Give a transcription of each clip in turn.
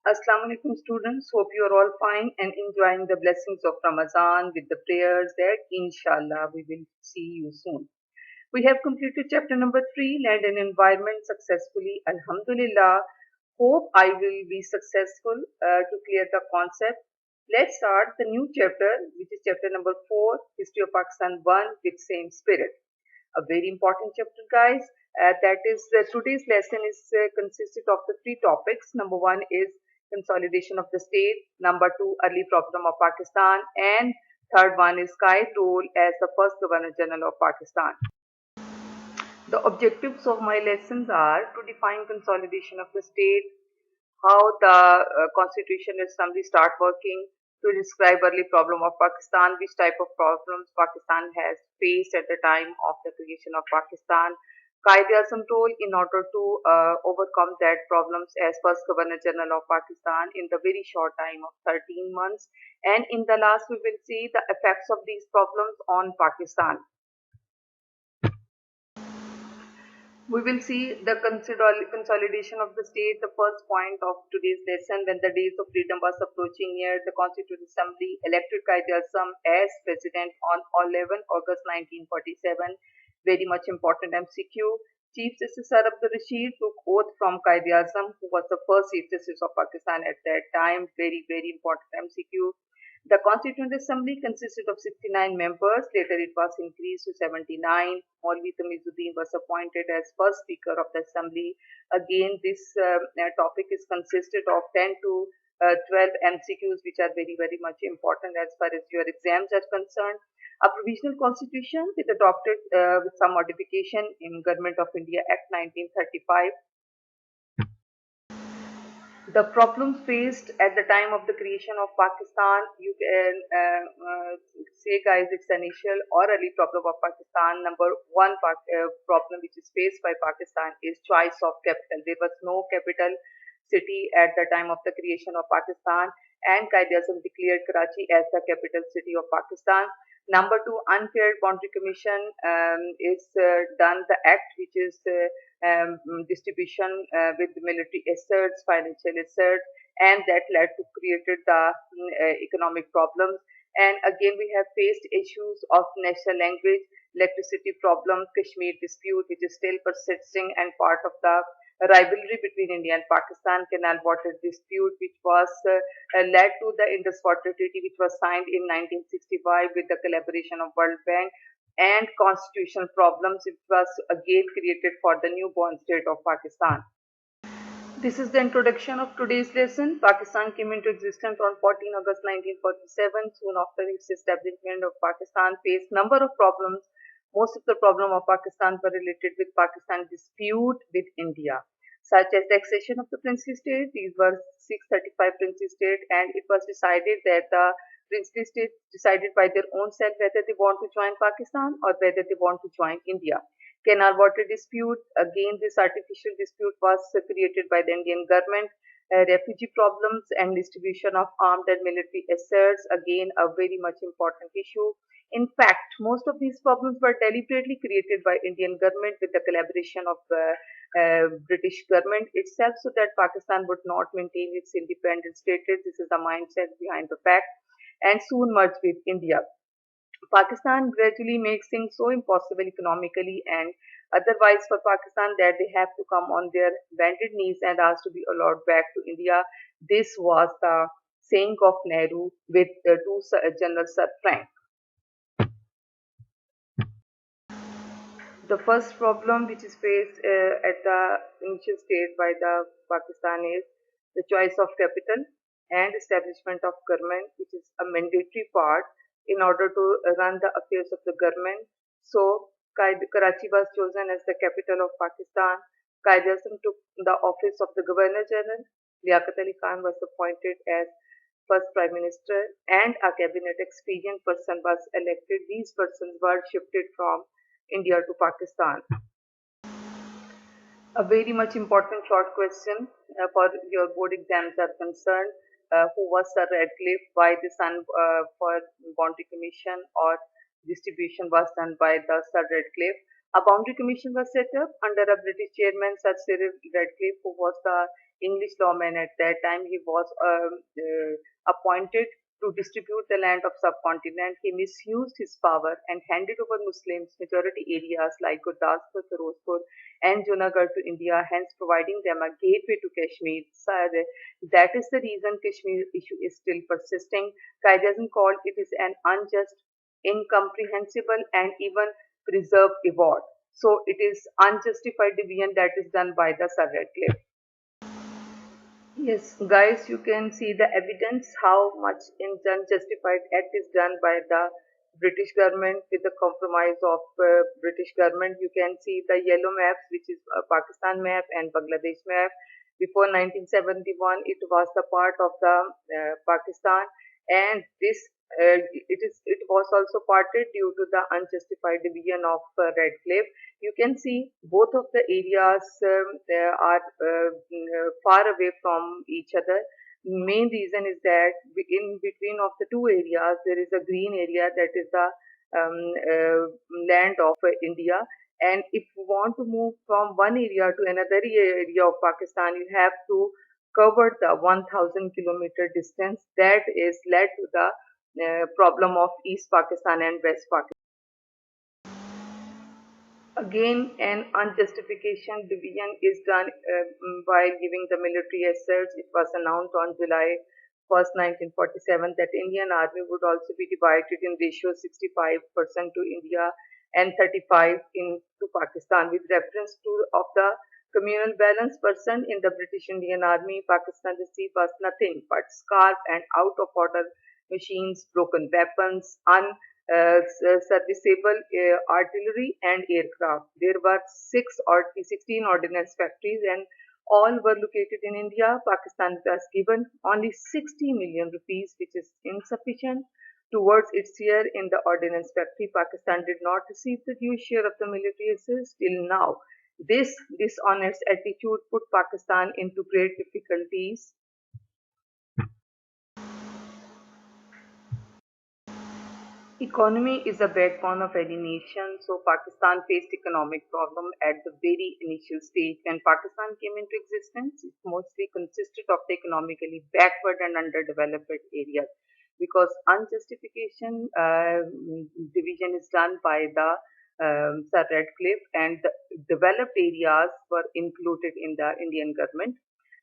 Assalamu alaikum students. Hope you are all fine and enjoying the blessings of Ramadan with the prayers that inshallah we will see you soon. We have completed chapter number 3, Land and Environment successfully. Alhamdulillah. Hope I will be successful to clear the concept. Let's start the new chapter, which is chapter number 4, History of Pakistan 1 with same spirit. A very important chapter, guys. That is today's lesson is consisted of the three topics. Number one is consolidation of the state. Number two, early problem of Pakistan, and third one is Kai's role as the first Governor General of Pakistan. The objectives of my lessons are to define consolidation of the state, how the constitution assembly start working, to describe early problem of Pakistan, which type of problems Pakistan has faced at the time of the creation of Pakistan, Qaid-e-Azam role in order to overcome that problems as first Governor General of Pakistan in the very short time of 13 months, and in the last we will see the effects of these problems on Pakistan. We will see the consolidation of the state, the first point of today's lesson. When the days of freedom was approaching near, the Constituent Assembly elected Qaid-e-Azam as president on 11 August 1947. Very much important MCQ. Chief Justice Abdul Rashid took oath from Qaid-e-Azam, who was the first Chief Justice of Pakistan at that time. Very, very important MCQ. The Constituent Assembly consisted of 69 members. Later it was increased to 79. Maulvi Tamizuddin was appointed as first Speaker of the Assembly. Again, this topic is consisted of 10 to 12 MCQs, which are very, very much important as far as your exams are concerned. A provisional constitution was adopted with some modification in Government of India Act 1935. The problems faced at the time of the creation of Pakistan, you can say, guys, it's initial or early problem of Pakistan. Number one problem which is faced by Pakistan is choice of capital. There was no capital city at the time of the creation of Pakistan, and Qaid-e-Azam declared Karachi as the capital city of Pakistan. Number two, unfair boundary commission is done. The act which is distribution with military assets, financial assets, and that led to created the economic problems. And again, we have faced issues of national language, electricity problem, Kashmir Dispute, which is still persisting and part of the rivalry between India and Pakistan, Canal water dispute, which was led to the Indus Water Treaty, which was signed in 1965 with the collaboration of World Bank, and constitutional problems, which was again created for the newborn state of Pakistan. This is the introduction of today's lesson. Pakistan came into existence on 14 August 1947. Soon after its establishment of Pakistan faced number of problems. Most of the problem of Pakistan were related with Pakistan dispute with India, such as the accession of the princely state. These were 635 princely state, and it was decided that the princely state decided by their own self whether they want to join Pakistan or whether they want to join India. Canal water dispute, again this artificial dispute was created by the Indian government. Refugee problems and distribution of armed and military assets, again a very much important issue. In fact, most of these problems were deliberately created by Indian government with the collaboration of British government itself, so that Pakistan would not maintain its independent status. This is the mindset behind the fact, and soon merge with India. Pakistan gradually makes things so impossible economically and otherwise for Pakistan that they have to come on their bended knees and ask to be allowed back to India. This was the saying of Nehru with to General Sir Frank. The first problem which is faced at the initial stage by the Pakistan is the choice of capital and establishment of government, which is a mandatory part in order to run the affairs of the government. So Karachi was chosen as the capital of Pakistan. Qaid-e-Azam took the office of the Governor General. Liaquat Ali Khan was appointed as first Prime Minister, and a cabinet experienced person was elected. These persons were shifted from India to Pakistan. A very much important short question for your board exams are concerned. Who was Sir Radcliffe? Why the son for boundary commission or distribution was done by the Sir Radcliffe? A boundary commission was set up under a British chairman, Sir Cyril Radcliffe, who was the English lawman at that time. He was appointed to distribute the land of subcontinent. He misused his power and handed over Muslims majority areas like Gurdaspur, Firozpur, and Junagadh to India, hence providing them a gateway to Kashmir. So that is the reason Kashmir issue is still persisting. Qaeda called it is an unjust, incomprehensible, and even preserved award. So it is unjustified division that is done by the Sir Radcliffe. Yes, guys, you can see the evidence how much unjustified act is done by the British government with the compromise of British government. You can see the yellow maps, which is a Pakistan map and Bangladesh map. Before 1971, it was the part of the Pakistan, and it was also parted due to the unjustified division of Redcliffe. You can see both of the areas they are far away from each other. Main reason is that in between of the two areas there is a green area, that is the land of India. And if you want to move from one area to another area of Pakistan, you have to cover the 1000-kilometer distance. That is led to the problem of East Pakistan and West Pakistan. Again, an unjustification division is done by giving the military assets. It was announced on July 1st, 1947, that Indian Army would also be divided in ratio 65% to India and 35 to Pakistan. With reference to of the communal balance percent in the British Indian Army, Pakistan received was nothing but scarce and out of order machines, broken weapons, serviceable artillery and aircraft. There were 16 ordnance factories, and all were located in India. Pakistan was given only 60 million rupees, which is insufficient towards its share in the ordnance factory. Pakistan did not receive the due share of the military assets till now. This dishonest attitude put Pakistan into great difficulties. Economy is a backbone of any nation, so Pakistan faced economic problem at the very initial stage. When Pakistan came into existence, it mostly consisted of the economically backward and underdeveloped areas, because unjustification division is done by the Sir Radcliffe, and the developed areas were included in the Indian government.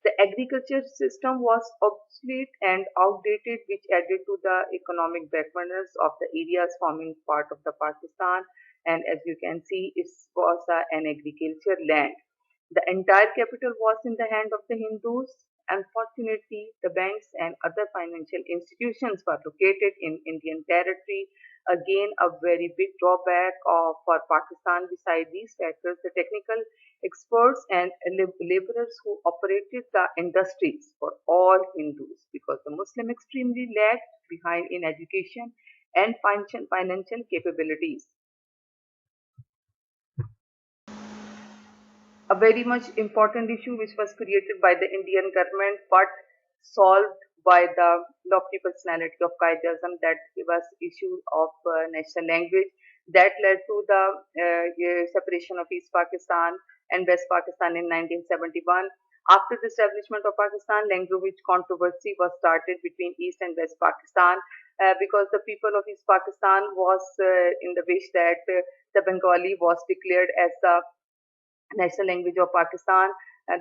The agriculture system was obsolete and outdated, which added to the economic backwardness of the areas forming part of the Pakistan. And as you can see, it was an agriculture land. The entire capital was in the hand of the Hindus. Unfortunately, the banks and other financial institutions were located in Indian territory. Again, a very big drawback for Pakistan. Beside these factors, the technical experts and laborers who operated the industries were all Hindus, because the Muslim extremely lagged behind in education and financial capabilities. A very much important issue which was created by the Indian government but solved by the lofty personality of Qaidism, that was issue of national language, that led to the separation of East Pakistan and West Pakistan in 1971. After the establishment of Pakistan, language controversy was started between East and West Pakistan, because the people of East Pakistan was in the wish that the Bengali was declared as the national language of Pakistan.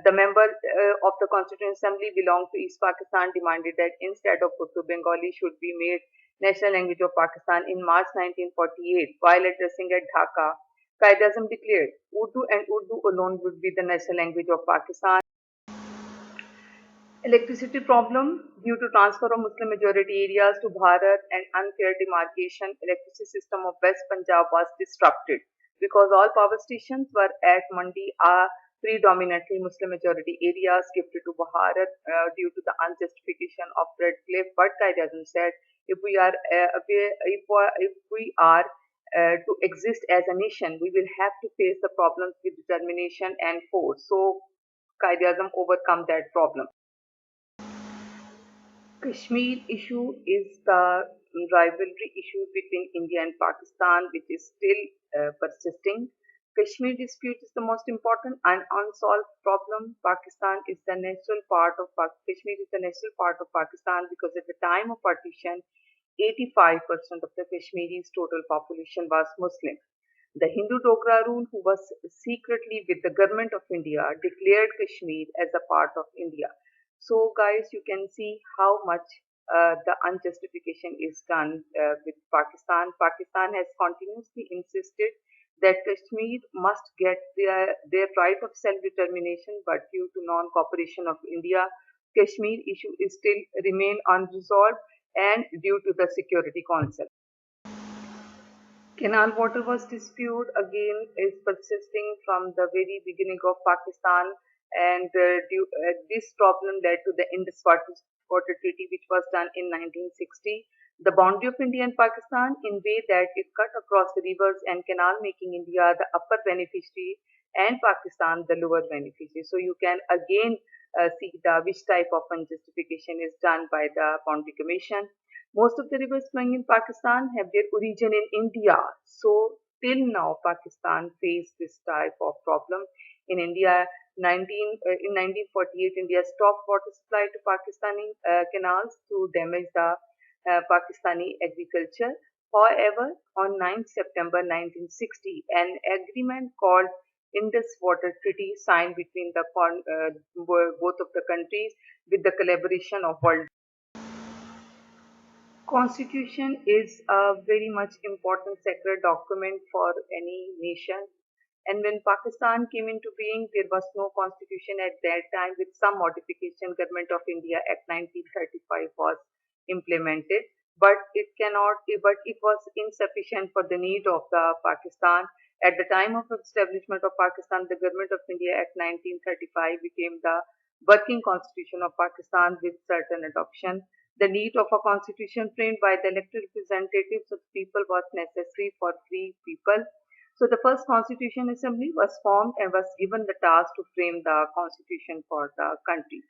The member of the Constituent Assembly belonged to East Pakistan demanded that instead of Urdu, Bengali should be made national language of Pakistan. In March 1948, while addressing at Dhaka, Qaidism declared Urdu and Urdu alone would be the national language of Pakistan. Electricity problem due to transfer of Muslim majority areas to Bharat and unfair demarcation, electricity system of West Punjab was disrupted because all power stations were at Mandi are predominantly Muslim majority areas gifted to Bharat due to the unjustification of Redcliffe. But Qaidism said, if we are to exist as a nation, we will have to face the problems with determination and force. So Qaidism overcome that problem. Kashmir issue is the rivalry issue between India and Pakistan, which is still persisting. Kashmir dispute is the most important and unsolved problem. Pakistan is the natural part of Kashmir is the natural part of Pakistan because at the time of partition, 85% of the Kashmiris' total population was Muslim. The Hindu Dogra rule, who was secretly with the government of India, declared Kashmir as a part of India. So, guys, you can see how much the unjustification is done with Pakistan. Pakistan has continuously insisted that Kashmir must get their right of self-determination, but due to non-cooperation of India, Kashmir issue is still remain unresolved and due to the Security Council. Canal water was dispute again is persisting from the very beginning of Pakistan, and this problem led to the Indus Water Treaty, which was done in 1960. The boundary of India and Pakistan in way that it cut across the rivers and canal, making India the upper beneficiary and Pakistan the lower beneficiary. So you can again see the which type of unjustification is done by the Boundary Commission. Most of the rivers flowing in Pakistan have their origin in India. So till now, Pakistan faced this type of problem. In India, 1948, India stopped water supply to Pakistani canals to damage the Pakistani agriculture. However, on 9th September 1960, an agreement called Indus Water Treaty signed between both of the countries with the collaboration of world. Constitution is a very much important sacred document for any nation. And when Pakistan came into being, there was no constitution at that time. With some modification, Government of India Act 1935 was implemented, but it was insufficient for the need of the Pakistan. At the time of establishment of Pakistan, the Government of India Act 1935 became the working constitution of Pakistan with certain adoption. The need of a constitution framed by the elected representatives of the people was necessary for free people. So the first Constitution Assembly was formed and was given the task to frame the constitution for the country.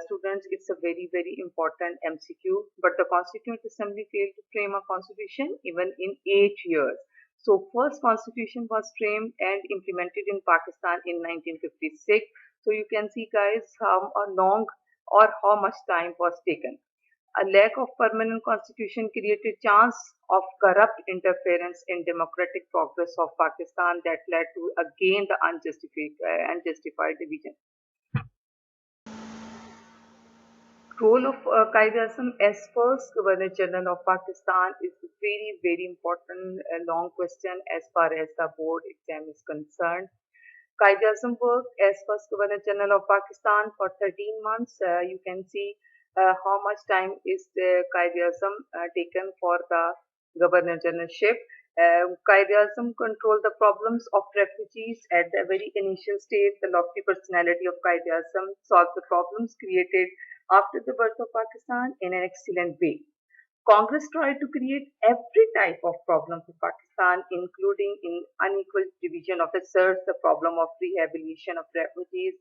Students, it's a very important MCQ, but the Constituent Assembly failed to frame a constitution even in 8 years. So first constitution was framed and implemented in Pakistan in 1956. So you can see, guys, how long or how much time was taken. A lack of permanent constitution created chance of corrupt interference in democratic progress of Pakistan that led to again the unjustified division. Role of Qaid-e-Azam as first Governor General of Pakistan is a very important long question as far as the board exam is concerned. Qaid-e-Azam worked as first Governor General of Pakistan for 13 months. You can see how much time is the Qaid-e-Azam taken for the Governor Generalship. Qaid-e-Azam controlled the problems of refugees at the very initial stage. The lofty personality of Qaid-e-Azam solved the problems created after the birth of Pakistan in an excellent way. Congress tried to create every type of problem for Pakistan, including in unequal division of research, the problem of rehabilitation of refugees,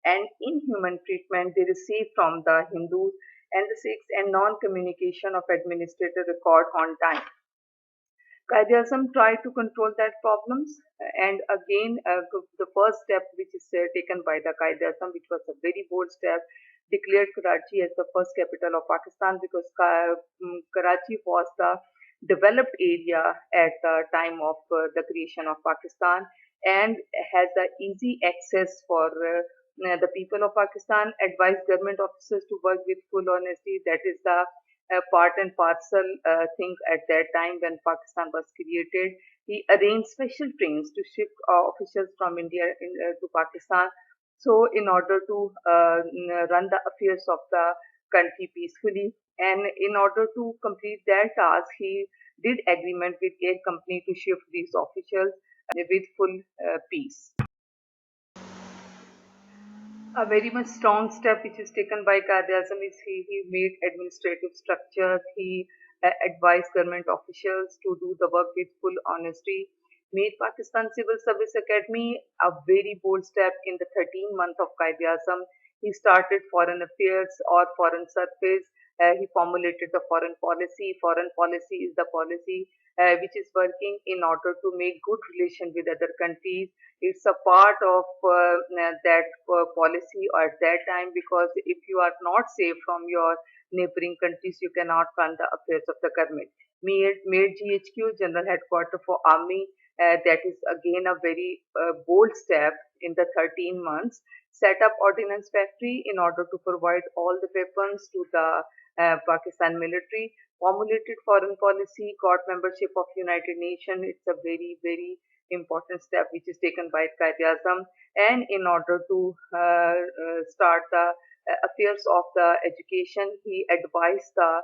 and inhuman treatment they received from the Hindus and the Sikhs, and non-communication of administrative record on time. Qaid-e-Azam tried to control that problems, and again, the first step which is taken by the Qaid-e-Azam, which was a very bold step, declared Karachi as the first capital of Pakistan because Karachi was the developed area at the time of the creation of Pakistan and has the easy access for the people of Pakistan. Advised government officers to work with full honesty. That is the part and parcel thing at that time when Pakistan was created. He arranged special trains to shift officials from India to Pakistan. So, in order to run the affairs of the country peacefully, and in order to complete that task, he did agreement with air company to shift these officials with full peace. A very much strong step which is taken by Qaid-e-Azam is he made administrative structures, he advised government officials to do the work with full honesty, made Pakistan Civil Service Academy a very bold step in the 13th month of Qaid-e-Azam. He started foreign affairs or foreign service He formulated the foreign policy. Foreign policy is the policy which is working in order to make good relation with other countries. It's a part of that policy at that time, because if you are not safe from your neighboring countries, you cannot run the affairs of the government. Made GHQ, General Headquarters for Army, that is again a very bold step in the 13 months. Set up ordnance factory in order to provide all the weapons to the Pakistan military. Formulated foreign policy, got membership of United Nations. It's a very important step which is taken by Quaid-e-Azam. And in order to start the affairs of the education, he advised the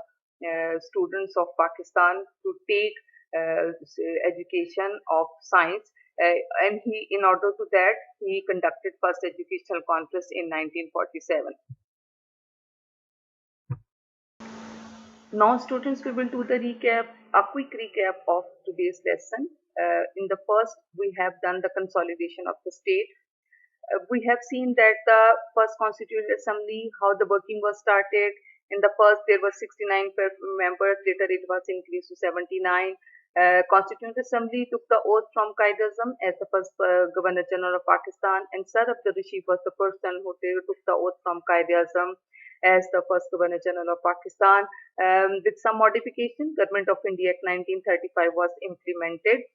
students of Pakistan to take education of science. And in order to that, he conducted first educational conference in 1947. Now, students, we will do a quick recap of today's lesson. In the first, we have done the consolidation of the state. We have seen that the first Constituent Assembly, how the working was started. In the first, there were 69 members. Later, it was increased to 79. Constituent Assembly took the oath from Quaid-e-Azam as the first Governor General of Pakistan, and Sir Abdul Rashid was the person who took the oath from Quaid-e-Azam as the first Governor General of Pakistan. With some modification, Government of India Act 1935 was implemented.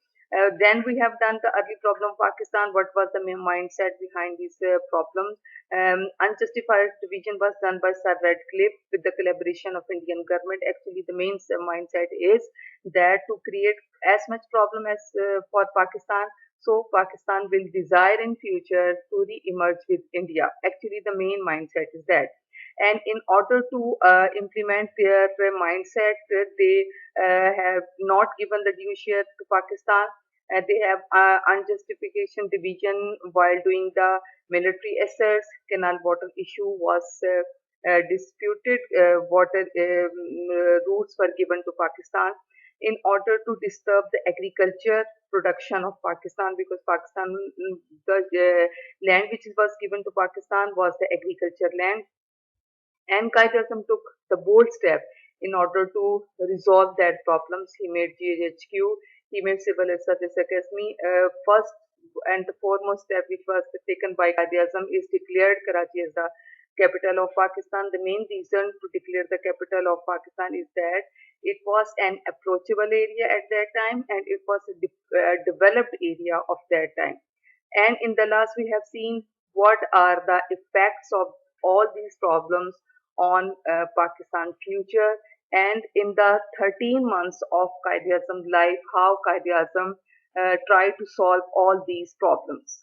Then we have done the early problem of Pakistan. What was the main mindset behind these problems? Unjustified division was done by Sir Radcliffe with the collaboration of Indian government. Actually, the main mindset is that to create as much problem as for Pakistan, so Pakistan will desire in future to re-emerge with India. Actually, the main mindset is that. And in order to implement their mindset, they have not given the due share to Pakistan. They have unjustification division while doing the military assets. Canal water issue was disputed. Water routes were given to Pakistan in order to disturb the agriculture production of Pakistan, because Pakistan, the land which was given to Pakistan was the agriculture land. And Quaid-e-Azam took the bold step in order to resolve that problems. He made GHQ, he made Civil Service Academy. First and the foremost step which was taken by Quaid-e-Azam is declared Karachi as the capital of Pakistan. The main reason to declare the capital of Pakistan is that it was an approachable area at that time, and it was a developed area of that time. And in the last, we have seen what are the effects of all these problems on Pakistan future, and in the 13 months of Quaid-e-Azam life, how Quaid-e-Azam tried to solve all these problems.